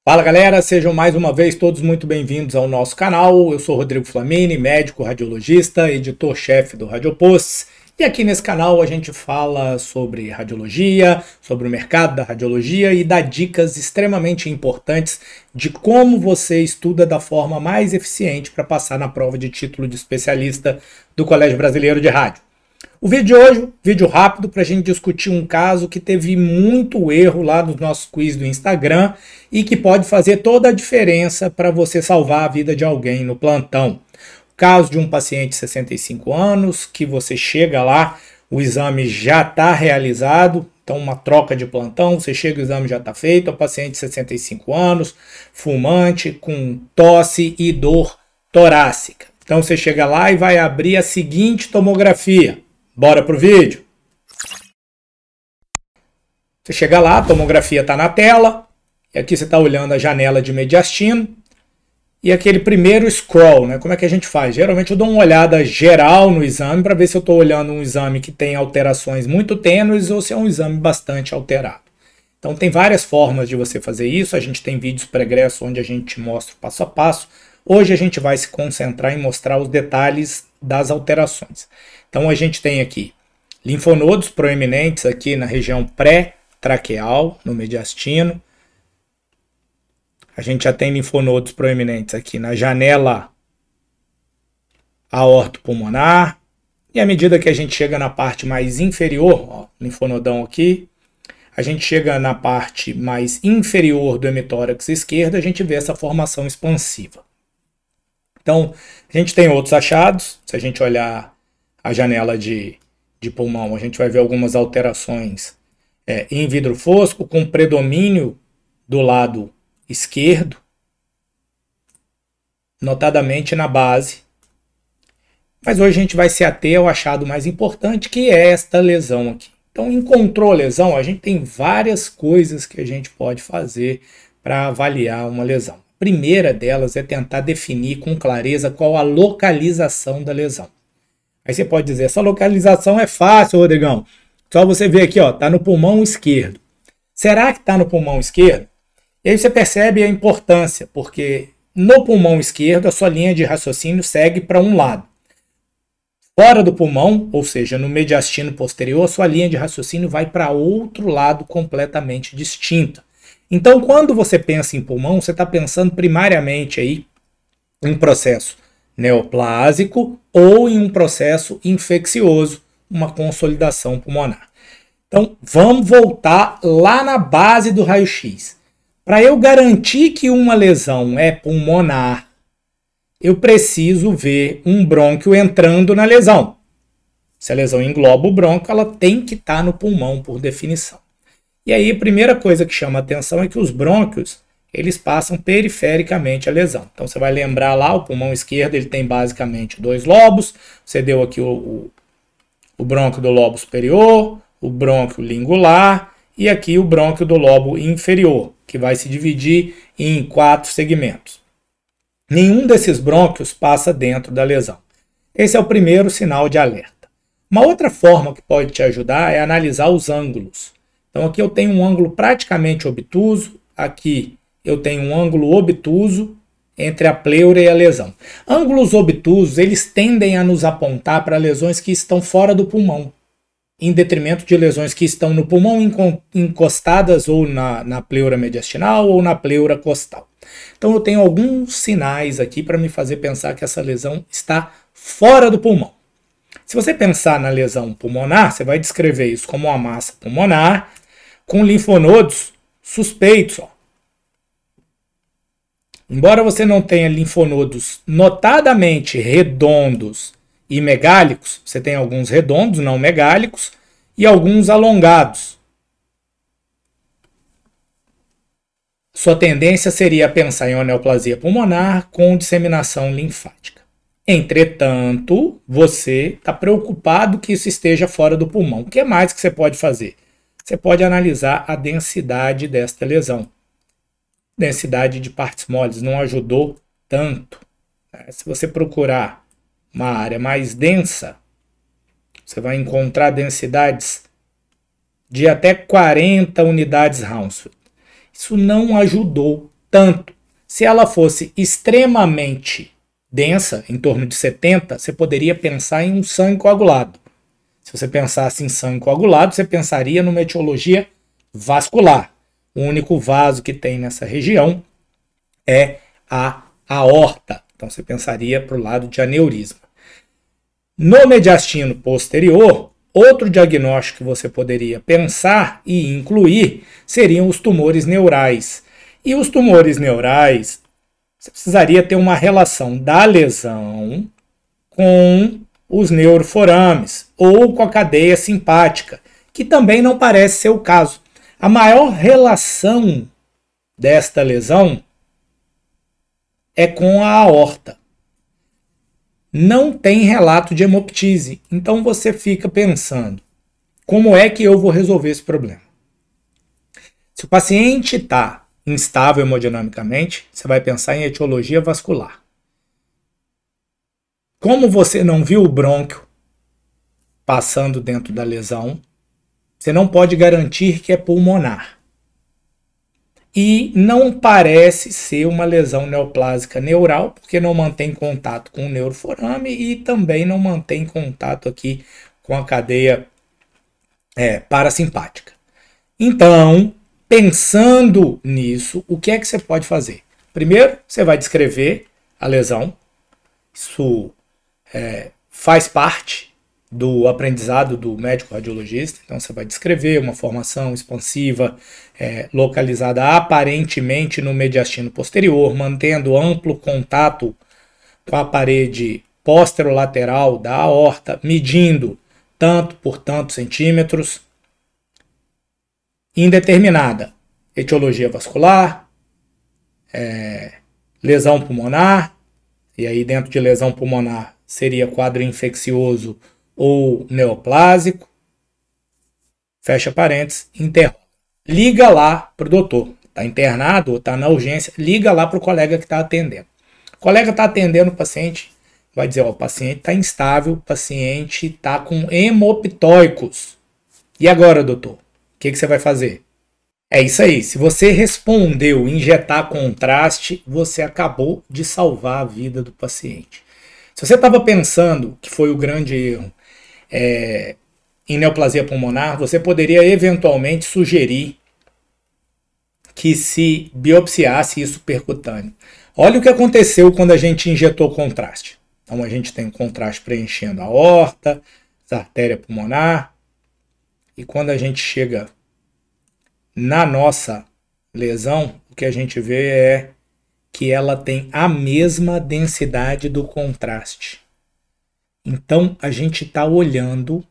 Fala galera, sejam mais uma vez todos muito bem-vindos ao nosso canal. Eu sou Rodrigo Flamini, médico radiologista, editor-chefe do Radioposts. E aqui nesse canal a gente fala sobre radiologia, sobre o mercado da radiologia e dá dicas extremamente importantes de como você estuda da forma mais eficiente para passar na prova de título de especialista do Colégio Brasileiro de Rádio. O vídeo de hoje, vídeo rápido para a gente discutir um caso que teve muito erro lá nos nossos quiz do Instagram e que pode fazer toda a diferença para você salvar a vida de alguém no plantão. O caso de um paciente de 65 anos, que você chega lá, o exame já está realizado, então uma troca de plantão, você chega, o exame já está feito, é um paciente de 65 anos, fumante, com tosse e dor torácica. Então você chega lá e vai abrir a seguinte tomografia. Bora pro vídeo? Você chega lá, a tomografia está na tela, e aqui você está olhando a janela de mediastino, e aquele primeiro scroll, né? Como é que a gente faz? Geralmente eu dou uma olhada geral no exame para ver se eu estou olhando um exame que tem alterações muito tênues ou se é um exame bastante alterado. Então tem várias formas de você fazer isso, a gente tem vídeos pregressos onde a gente te mostra passo a passo. Hoje a gente vai se concentrar em mostrar os detalhes das alterações. Então a gente tem aqui linfonodos proeminentes aqui na região pré-traqueal, no mediastino. A gente já tem linfonodos proeminentes aqui na janela aortopulmonar. E à medida que a gente chega na parte mais inferior, ó, linfonodão aqui, a gente chega na parte mais inferior do hemitórax esquerdo, a gente vê essa formação expansiva. Então, a gente tem outros achados. Se a gente olhar a janela de pulmão, a gente vai ver algumas alterações em vidro fosco, com predomínio do lado esquerdo, notadamente na base. Mas hoje a gente vai se ater ao achado mais importante, que é esta lesão aqui. Então, encontrou a lesão, a gente tem várias coisas que a gente pode fazer para avaliar uma lesão. A primeira delas é tentar definir com clareza qual a localização da lesão. Aí você pode dizer, essa localização é fácil, Rodrigão. Só você ver aqui, ó, está no pulmão esquerdo. Será que está no pulmão esquerdo? E aí você percebe a importância, porque no pulmão esquerdo a sua linha de raciocínio segue para um lado. Fora do pulmão, ou seja, no mediastino posterior, a sua linha de raciocínio vai para outro lado completamente distinta. Então, quando você pensa em pulmão, você está pensando primariamente aí em processo neoplásico ou em um processo infeccioso, uma consolidação pulmonar. Então, vamos voltar lá na base do raio-x. Para eu garantir que uma lesão é pulmonar, eu preciso ver um brônquio entrando na lesão. Se a lesão engloba o brônquio, ela tem que estar no pulmão, por definição. E aí, a primeira coisa que chama a atenção é que os brônquios, eles passam perifericamente a lesão. Então, você vai lembrar lá, o pulmão esquerdo, ele tem basicamente dois lobos. Você deu aqui o brônquio do lobo superior, o brônquio lingular e aqui o brônquio do lobo inferior, que vai se dividir em 4 segmentos. Nenhum desses brônquios passa dentro da lesão. Esse é o primeiro sinal de alerta. Uma outra forma que pode te ajudar é analisar os ângulos. Então aqui eu tenho um ângulo praticamente obtuso, aqui eu tenho um ângulo obtuso entre a pleura e a lesão. Ângulos obtusos, eles tendem a nos apontar para lesões que estão fora do pulmão, em detrimento de lesões que estão no pulmão encostadas ou na pleura mediastinal ou na pleura costal. Então eu tenho alguns sinais aqui para me fazer pensar que essa lesão está fora do pulmão. Se você pensar na lesão pulmonar, você vai descrever isso como uma massa pulmonar com linfonodos suspeitos. Ó. Embora você não tenha linfonodos notadamente redondos e megálicos, você tem alguns redondos, não megálicos, e alguns alongados. Sua tendência seria pensar em uma neoplasia pulmonar com disseminação linfática. Entretanto, você está preocupado que isso esteja fora do pulmão. O que mais que você pode fazer? Você pode analisar a densidade desta lesão. Densidade de partes moles não ajudou tanto. Se você procurar uma área mais densa, você vai encontrar densidades de até 40 unidades Hounsfield. Isso não ajudou tanto. Se ela fosse extremamente densa, em torno de 70, você poderia pensar em um sangue coagulado. Se você pensasse em sangue coagulado, você pensaria numa etiologia vascular. O único vaso que tem nessa região é a aorta. Então você pensaria para o lado de aneurisma. No mediastino posterior, outro diagnóstico que você poderia pensar e incluir seriam os tumores neurais. E os tumores neurais, você precisaria ter uma relação da lesão com os neuroforames ou com a cadeia simpática, que também não parece ser o caso. A maior relação desta lesão é com a aorta. Não tem relato de hemoptise, então você fica pensando, como é que eu vou resolver esse problema? Se o paciente está instável hemodinamicamente, você vai pensar em etiologia vascular. Como você não viu o brônquio passando dentro da lesão, você não pode garantir que é pulmonar. E não parece ser uma lesão neoplásica neural, porque não mantém contato com o neuroforame e também não mantém contato aqui com a cadeia parasimpática. Então, pensando nisso, o que é que você pode fazer? Primeiro, você vai descrever a lesão. Isso faz parte do aprendizado do médico radiologista. Então você vai descrever uma formação expansiva localizada aparentemente no mediastino posterior, mantendo amplo contato com a parede posterolateral da aorta, medindo tanto por tantos centímetros, indeterminada etiologia vascular, lesão pulmonar, e aí dentro de lesão pulmonar seria quadro infeccioso ou neoplásico, fecha parênteses, interroga. Liga lá para o doutor, está internado ou está na urgência, liga lá para o colega que está atendendo. O colega está atendendo o paciente, vai dizer, o paciente está instável, o paciente está com hemoptóicos. E agora, doutor, o que você vai fazer? É isso aí, se você respondeu injetar contraste, você acabou de salvar a vida do paciente. Se você estava pensando que foi o grande erro em neoplasia pulmonar, você poderia eventualmente sugerir que se biopsiasse isso percutâneo. Olha o que aconteceu quando a gente injetou contraste. Então a gente tem um contraste preenchendo a aorta, a artéria pulmonar, e quando a gente chega na nossa lesão, o que a gente vê é que ela tem a mesma densidade do contraste. Então, a gente está olhando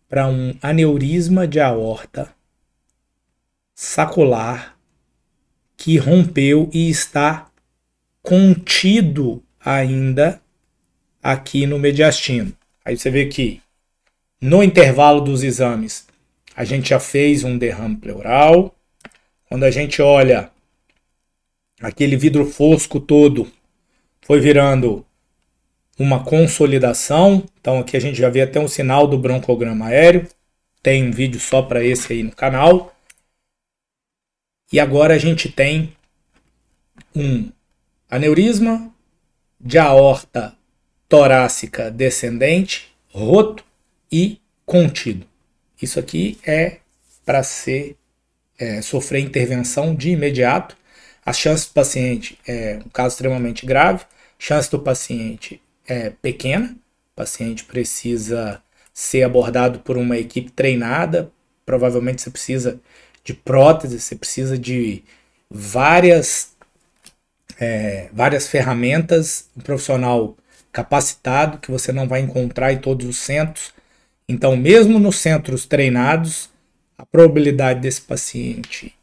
para um aneurisma de aorta sacular que rompeu e está contido ainda aqui no mediastino. Aí você vê que no intervalo dos exames a gente já fez um derrame pleural. Quando a gente olha, aquele vidro fosco todo foi virando uma consolidação. Então aqui a gente já vê até um sinal do broncograma aéreo. Tem um vídeo só para esse aí no canal. E agora a gente tem um aneurisma de aorta torácica descendente, roto e contido. Isso aqui é para sofrer intervenção de imediato. As chances do paciente é um caso extremamente grave. Chance do paciente é pequena. O paciente precisa ser abordado por uma equipe treinada. Provavelmente você precisa de prótese, você precisa de várias ferramentas, um profissional capacitado que você não vai encontrar em todos os centros. Então, mesmo nos centros treinados, a probabilidade desse paciente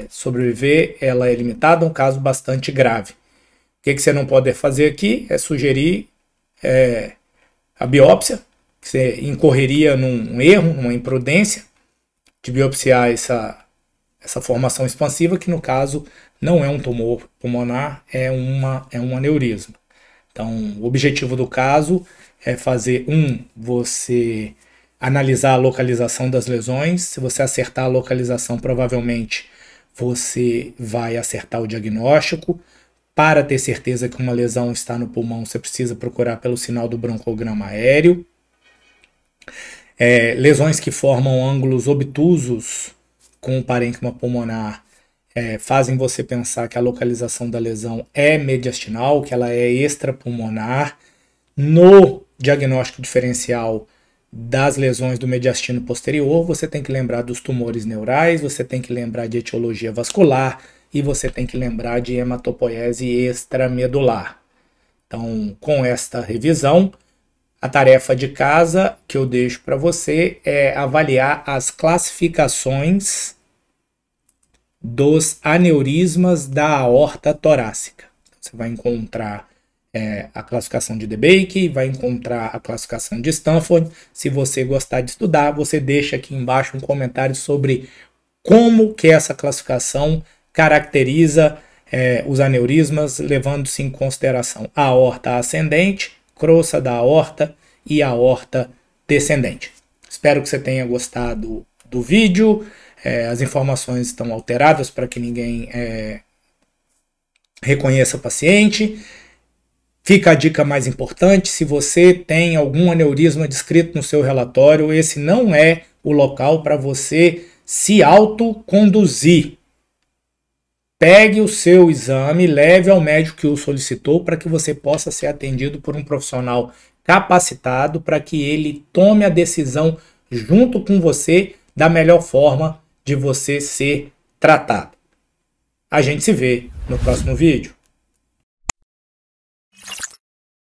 sobreviver ela é limitada, um caso bastante grave. O que você não pode fazer aqui é sugerir a biópsia, que você incorreria num erro, numa imprudência de biopsiar essa formação expansiva, que no caso não é um tumor pulmonar, é um aneurisma. Então, o objetivo do caso é fazer você analisar a localização das lesões. Se você acertar a localização, provavelmente você vai acertar o diagnóstico. Para ter certeza que uma lesão está no pulmão, você precisa procurar pelo sinal do broncograma aéreo. Lesões que formam ângulos obtusos com o parênquima pulmonar fazem você pensar que a localização da lesão é mediastinal, que ela é extrapulmonar. No diagnóstico diferencial das lesões do mediastino posterior, você tem que lembrar dos tumores neurais, você tem que lembrar de etiologia vascular e você tem que lembrar de hematopoiese extramedular. Então, com esta revisão, a tarefa de casa que eu deixo para você é avaliar as classificações dos aneurismas da aorta torácica. Você vai encontrar a classificação de DeBakey, vai encontrar a classificação de Stanford. Se você gostar de estudar, você deixa aqui embaixo um comentário sobre como que essa classificação caracteriza os aneurismas, levando-se em consideração a aorta ascendente, crosta da aorta e a aorta descendente. Espero que você tenha gostado do vídeo. As informações estão alteradas para que ninguém reconheça o paciente. Fica a dica mais importante: se você tem algum aneurisma descrito no seu relatório, esse não é o local para você se autoconduzir. Pegue o seu exame, leve ao médico que o solicitou para que você possa ser atendido por um profissional capacitado para que ele tome a decisão junto com você da melhor forma de você ser tratado. A gente se vê no próximo vídeo.